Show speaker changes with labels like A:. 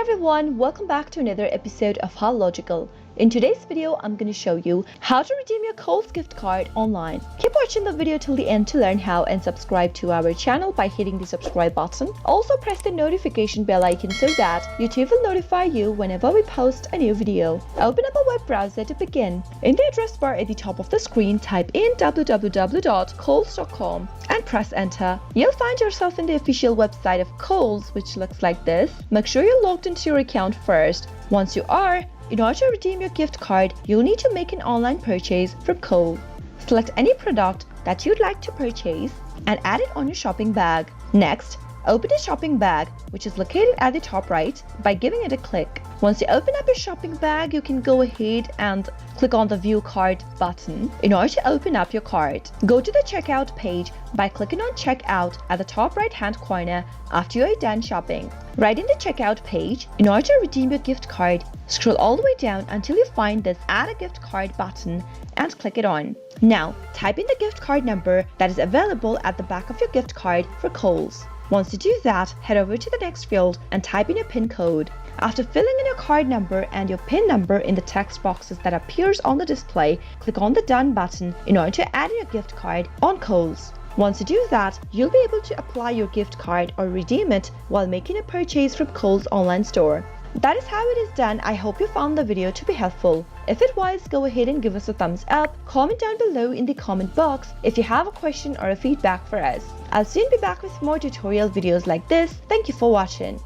A: everyone, welcome back to another episode of How Logical. In today's video, I'm going to show you how to redeem your Kohl's gift card online. Keep watching the video till the end to learn how, and subscribe to our channel by hitting the subscribe button. Also press the notification bell icon so that YouTube will notify you whenever we post a new video. Open up a web browser to begin. In the address bar at the top of the screen, type in www.kohls.com and press enter. You'll find yourself in the official website of Kohl's, which looks like this. Make sure you're logged into your account first. Once you are, in order to redeem your gift card, you'll need to make an online purchase from Kohl. Select any product that you'd like to purchase and add it on your shopping bag. Next, open the shopping bag, which is located at the top right, by giving it a click. Once you open up your shopping bag, you can go ahead and click on the View Card button. In order to open up your card, go to the checkout page by clicking on Checkout at the top right hand corner after you are done shopping. Right in the checkout page, in order to redeem your gift card, scroll all the way down until you find this Add a Gift Card button and click it on. Now, type in the gift card number that is available at the back of your gift card for Kohl's. Once you do that, head over to the next field and type in your PIN code. After filling in your card number and your PIN number in the text boxes that appears on the display, click on the Done button in order to add your gift card on Kohl's. Once you do that, you'll be able to apply your gift card or redeem it while making a purchase from Kohl's online store. That is how it is done. I hope you found the video to be helpful. If it was, go ahead and give us a thumbs up. Comment down below in the comment box if you have a question or a feedback for us. I'll soon be back with more tutorial videos like this. Thank you for watching.